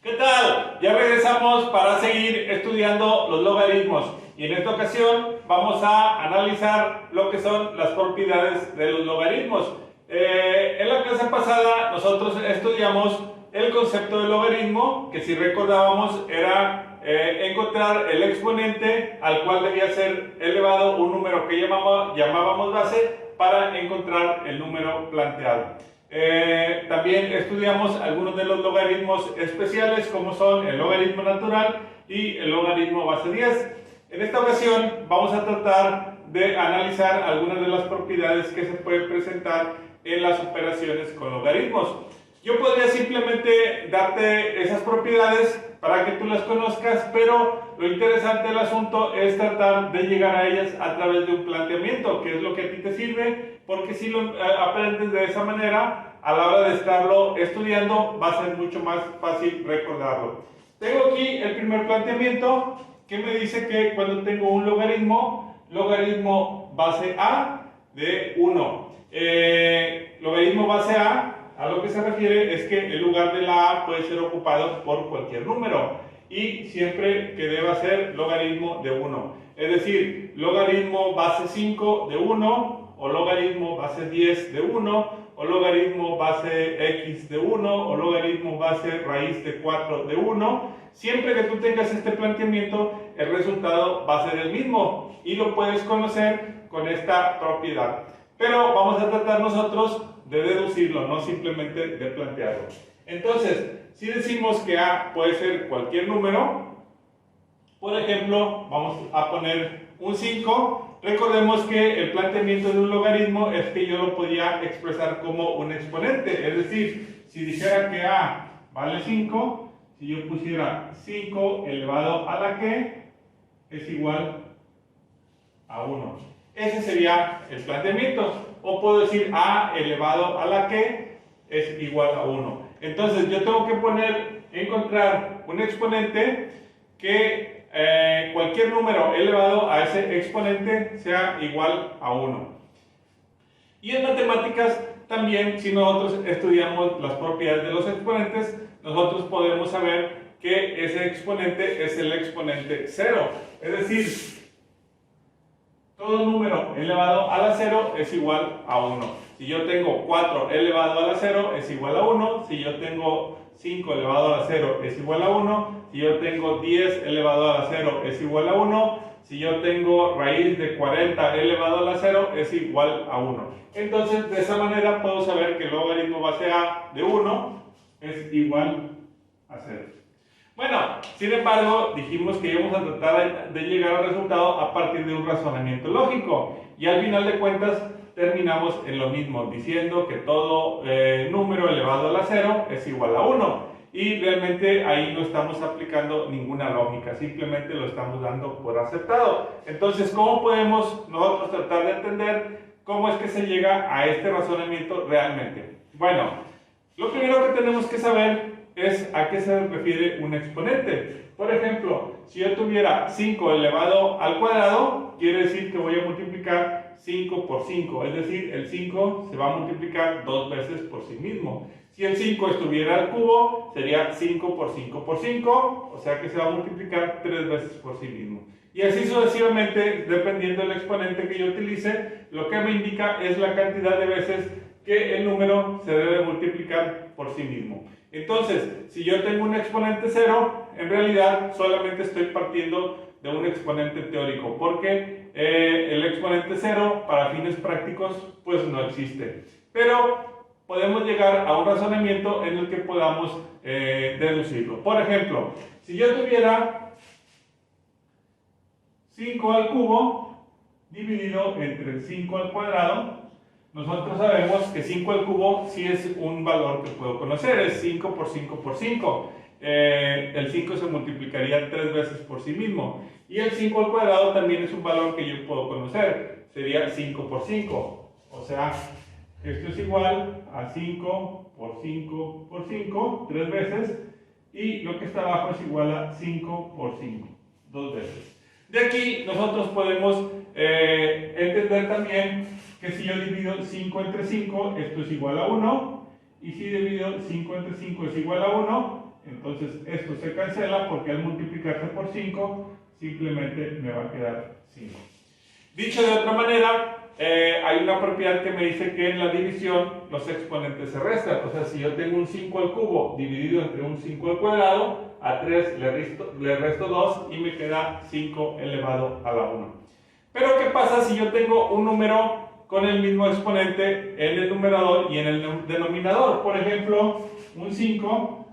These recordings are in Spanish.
¿Qué tal? Ya regresamos para seguir estudiando los logaritmos y en esta ocasión vamos a analizar lo que son las propiedades de los logaritmos. En la clase pasada nosotros estudiamos el concepto del logaritmo, que si recordábamos era encontrar el exponente al cual debía ser elevado un número que llamábamos base para encontrar el número planteado. También estudiamos algunos de los logaritmos especiales, como son el logaritmo natural y el logaritmo base 10. En esta ocasión vamos a tratar de analizar algunas de las propiedades que se pueden presentar en las operaciones con logaritmos. Yo podría simplemente darte esas propiedades para que tú las conozcas, pero lo interesante del asunto es tratar de llegar a ellas a través de un planteamiento, que es lo que a ti te sirve, porque si lo aprendes de esa manera, a la hora de estarlo estudiando, va a ser mucho más fácil recordarlo. Tengo aquí el primer planteamiento, que me dice que cuando tengo un logaritmo base A de 1. Logaritmo base a lo que se refiere es que el lugar de la A puede ser ocupado por cualquier número y siempre que deba ser logaritmo de 1. Es decir, logaritmo base 5 de 1, o logaritmo base 10 de 1, o logaritmo base x de 1, o logaritmo base raíz de 4 de 1. Siempre que tú tengas este planteamiento, el resultado va a ser el mismo y lo puedes conocer con esta propiedad. Pero vamos a tratar nosotros de deducirlo, no simplemente de plantearlo. Entonces, si decimos que A puede ser cualquier número, por ejemplo, vamos a poner un 5. Recordemos que el planteamiento de un logaritmo es que yo lo podía expresar como un exponente. Es decir, si dijera que A vale 5, si yo pusiera 5 elevado a la que es igual a 1. Ese sería el planteamiento. O puedo decir A elevado a la que es igual a 1. Entonces yo tengo que encontrar un exponente que cualquier número elevado a ese exponente sea igual a 1. Y en matemáticas también, si nosotros estudiamos las propiedades de los exponentes, nosotros podemos saber que ese exponente es el exponente 0. Es decir, todo número elevado a la 0 es igual a 1. Si yo tengo 4 elevado a la 0 es igual a 1. Si yo tengo 5 elevado a la 0 es igual a 1. Si yo tengo 10 elevado a la 0 es igual a 1. Si yo tengo raíz de 40 elevado a la 0 es igual a 1. Entonces, de esa manera puedo saber que el logaritmo base A de 1 es igual a 0. Bueno, sin embargo, dijimos que íbamos a tratar de llegar al resultado a partir de un razonamiento lógico. Y al final de cuentas, terminamos en lo mismo, diciendo que todo número elevado a la 0 es igual a 1. Y realmente ahí no estamos aplicando ninguna lógica, simplemente lo estamos dando por aceptado. Entonces, ¿cómo podemos nosotros tratar de entender cómo es que se llega a este razonamiento realmente? Bueno, lo primero que tenemos que saber es a qué se refiere un exponente. Por ejemplo, si yo tuviera 5 elevado al cuadrado, quiere decir que voy a multiplicar 5 por 5, es decir, el 5 se va a multiplicar 2 veces por sí mismo. Si el 5 estuviera al cubo, sería 5 por 5 por 5, o sea que se va a multiplicar 3 veces por sí mismo. Y así sucesivamente, dependiendo del exponente que yo utilice, lo que me indica es la cantidad de veces que el número se debe multiplicar por sí mismo. Entonces, si yo tengo un exponente 0, en realidad solamente estoy partiendo de un exponente teórico, porque el exponente 0 para fines prácticos pues no existe. Pero podemos llegar a un razonamiento en el que podamos deducirlo. Por ejemplo, si yo tuviera 5 al cubo dividido entre 5 al cuadrado, nosotros sabemos que 5 al cubo sí es un valor que puedo conocer, es 5 por 5 por 5. El 5 se multiplicaría 3 veces por sí mismo. Y el 5 al cuadrado también es un valor que yo puedo conocer, sería 5 por 5. O sea, esto es igual a 5 por 5 por 5, 3 veces. Y lo que está abajo es igual a 5 por 5, 2 veces. De aquí nosotros podemos entender también que si yo divido 5 entre 5, esto es igual a 1. Y si divido 5 entre 5 es igual a 1, Entonces esto se cancela porque al multiplicarse por 5 simplemente me va a quedar 5. Dicho de otra manera, hay una propiedad que me dice que en la división los exponentes se restan. O sea, si yo tengo un 5 al cubo dividido entre un 5 al cuadrado, a 3 le resto 2 y me queda 5 elevado a la 1. Pero ¿qué pasa si yo tengo un número con el mismo exponente en el numerador y en el denominador? Por ejemplo, un 5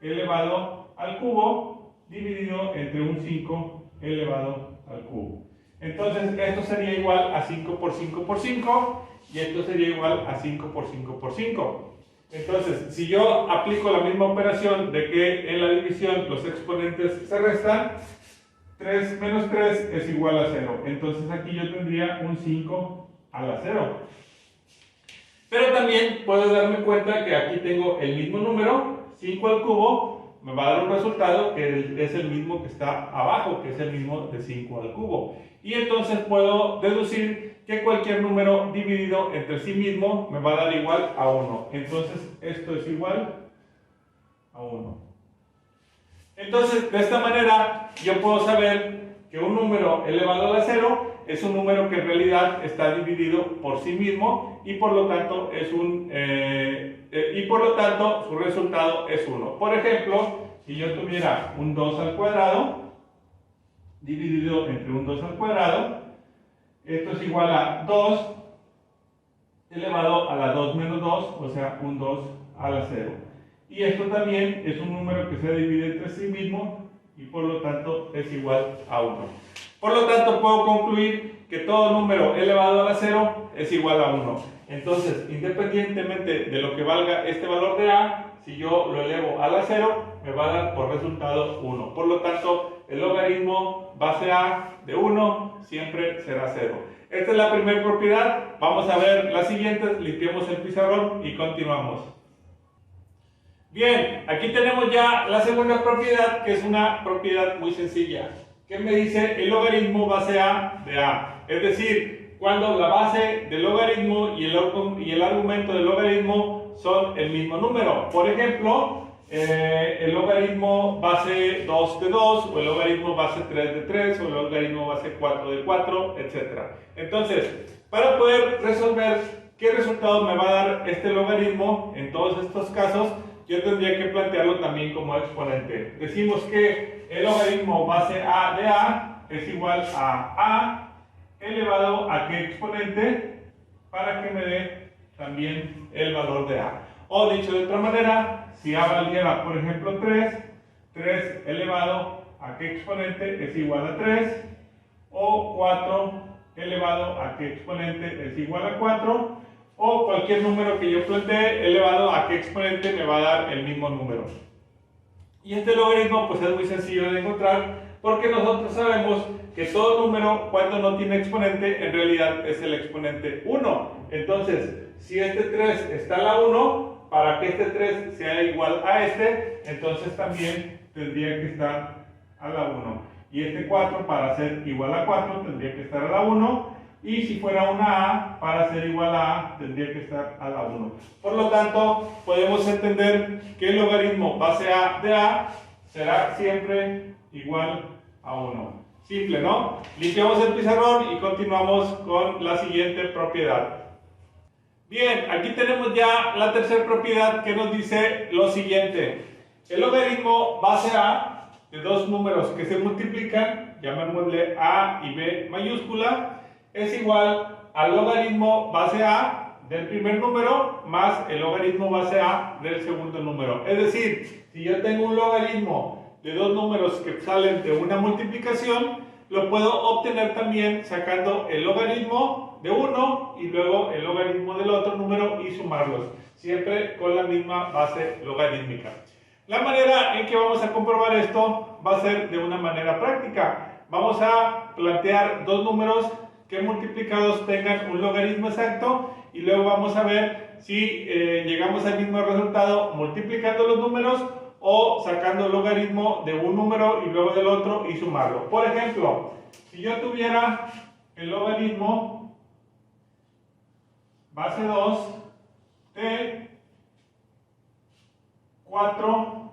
elevado al cubo dividido entre un 5 elevado al cubo. Entonces esto sería igual a 5 por 5 por 5 y esto sería igual a 5 por 5 por 5. Entonces, si yo aplico la misma operación de que en la división los exponentes se restan, 3 menos 3 es igual a 0. Entonces aquí yo tendría un 5 a la 0. Pero también puedo darme cuenta que aquí tengo el mismo número, 5 al cubo, me va a dar un resultado que es el mismo que está abajo, que es el mismo de 5 al cubo. Y entonces puedo deducir que cualquier número dividido entre sí mismo me va a dar igual a 1. Entonces esto es igual a 1. Entonces, de esta manera, yo puedo saber que un número elevado a la 0 es un número que en realidad está dividido por sí mismo y por lo tanto su resultado es 1. Por ejemplo, si yo tuviera un 2 al cuadrado dividido entre un 2 al cuadrado, esto es igual a 2 elevado a la 2 menos 2, o sea, un 2 a la 0. Y esto también es un número que se divide entre sí mismo y por lo tanto es igual a 1. Por lo tanto puedo concluir que todo número elevado a la 0 es igual a 1. Entonces, independientemente de lo que valga este valor de a, si yo lo elevo a la 0, me va a dar por resultado 1. Por lo tanto, el logaritmo base a de 1 siempre será 0. Esta es la primera propiedad. Vamos a ver las siguientes. Limpiemos el pizarrón y continuamos. Bien, aquí tenemos ya la segunda propiedad, que es una propiedad muy sencilla, que me dice el logaritmo base a de a. Es decir, cuando la base del logaritmo y el argumento del logaritmo son el mismo número. Por ejemplo, el logaritmo base 2 de 2, o el logaritmo base 3 de 3, o el logaritmo base 4 de 4, etc. Entonces, para poder resolver qué resultado me va a dar este logaritmo en todos estos casos, yo tendría que plantearlo también como exponente. Decimos que el logaritmo base a de a es igual a elevado a qué exponente para que me dé también el valor de a. O dicho de otra manera, si a valiera por ejemplo 3 elevado a qué exponente es igual a 3, o 4 elevado a qué exponente es igual a 4, o cualquier número que yo plantee elevado a qué exponente me va a dar el mismo número. Y este logaritmo pues es muy sencillo de encontrar porque nosotros sabemos que todo número cuando no tiene exponente en realidad es el exponente 1. Entonces, si este 3 está a la 1, para que este 3 sea igual a este, entonces también tendría que estar a la 1. Y este 4 para ser igual a 4 tendría que estar a la 1. Y si fuera una a, para ser igual a a, tendría que estar a la 1. Por lo tanto, podemos entender que el logaritmo base a de a será siempre igual a 1. Simple, ¿no? Limpiamos el pizarrón y continuamos con la siguiente propiedad. Bien, aquí tenemos ya la tercera propiedad que nos dice lo siguiente. El logaritmo base a de dos números que se multiplican, llamémosle a y b mayúscula, es igual al logaritmo base a del primer número más el logaritmo base a del segundo número. Es decir, si yo tengo un logaritmo de dos números que salen de una multiplicación, lo puedo obtener también sacando el logaritmo de uno y luego el logaritmo del otro número y sumarlos, siempre con la misma base logarítmica. La manera en que vamos a comprobar esto va a ser de una manera práctica. Vamos a plantear dos números que multiplicados tengan un logaritmo exacto y luego vamos a ver si llegamos al mismo resultado multiplicando los números o sacando el logaritmo de un número y luego del otro y sumarlo. Por ejemplo, si yo tuviera el logaritmo base 2 de 4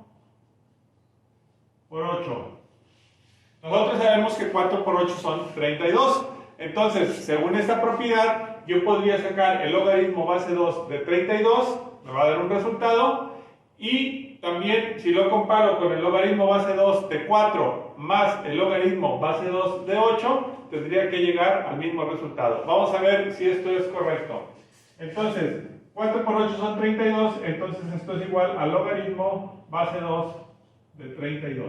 que 4 por 8 son 32. Entonces, según esta propiedad, yo podría sacar el logaritmo base 2 de 32, me va a dar un resultado. Y también, si lo comparo con el logaritmo base 2 de 4 más el logaritmo base 2 de 8, tendría que llegar al mismo resultado. Vamos a ver si esto es correcto. Entonces, 4 por 8 son 32, entonces esto es igual al logaritmo base 2 de 32.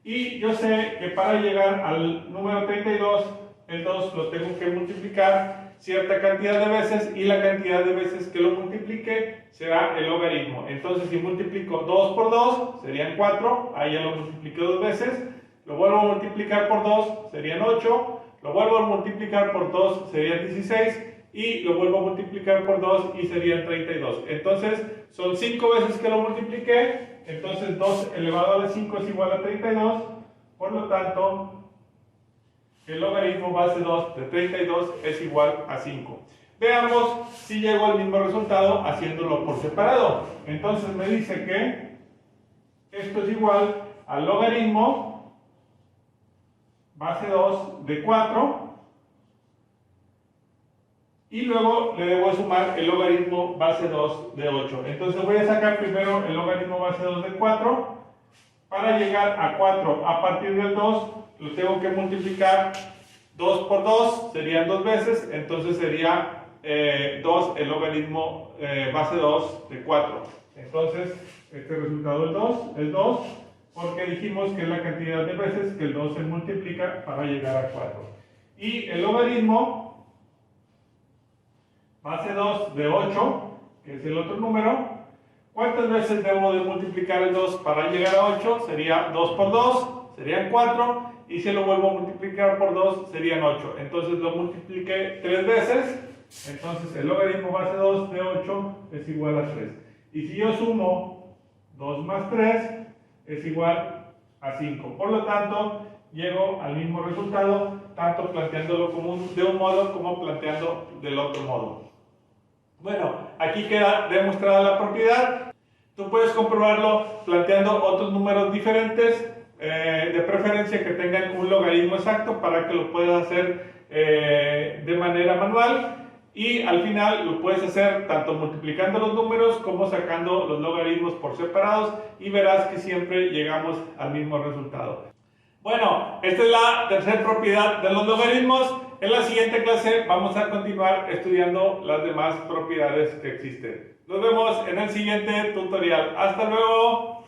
Y yo sé que para llegar al número 32, el 2 lo tengo que multiplicar cierta cantidad de veces y la cantidad de veces que lo multiplique será el logaritmo. Entonces, si multiplico 2 por 2, serían 4, ahí ya lo multipliqué 2 veces, lo vuelvo a multiplicar por 2, serían 8, lo vuelvo a multiplicar por 2, serían 16, y lo vuelvo a multiplicar por 2 y serían 32. Entonces, son 5 veces que lo multipliqué, entonces 2 elevado a la 5 es igual a 32, por lo tanto, el logaritmo base 2 de 32 es igual a 5. Veamos si llego al mismo resultado haciéndolo por separado. Entonces me dice que esto es igual al logaritmo base 2 de 4 y luego le debo sumar el logaritmo base 2 de 8. Entonces voy a sacar primero el logaritmo base 2 de 4. Para llegar a 4 a partir del 2, lo tengo que multiplicar 2 por 2, serían 2 veces, entonces sería 2 el logaritmo base 2 de 4. Entonces, este resultado es 2, porque dijimos que es la cantidad de veces que el 2 se multiplica para llegar a 4. Y el logaritmo base 2 de 8, que es el otro número, ¿cuántas veces debo de multiplicar el 2 para llegar a 8? Sería 2 por 2, serían 4, y si lo vuelvo a multiplicar por 2, serían 8. Entonces lo multipliqué 3 veces, entonces el logaritmo base 2 de 8 es igual a 3. Y si yo sumo 2 más 3, es igual a 5. Por lo tanto, llego al mismo resultado, tanto planteándolo de un modo como planteando del otro modo. Bueno, aquí queda demostrada la propiedad. Tú puedes comprobarlo planteando otros números diferentes, de preferencia que tengan un logaritmo exacto para que lo puedas hacer de manera manual. Y al final lo puedes hacer tanto multiplicando los números como sacando los logaritmos por separados y verás que siempre llegamos al mismo resultado. Bueno, esta es la tercera propiedad de los logaritmos. En la siguiente clase vamos a continuar estudiando las demás propiedades que existen. Nos vemos en el siguiente tutorial. ¡Hasta luego!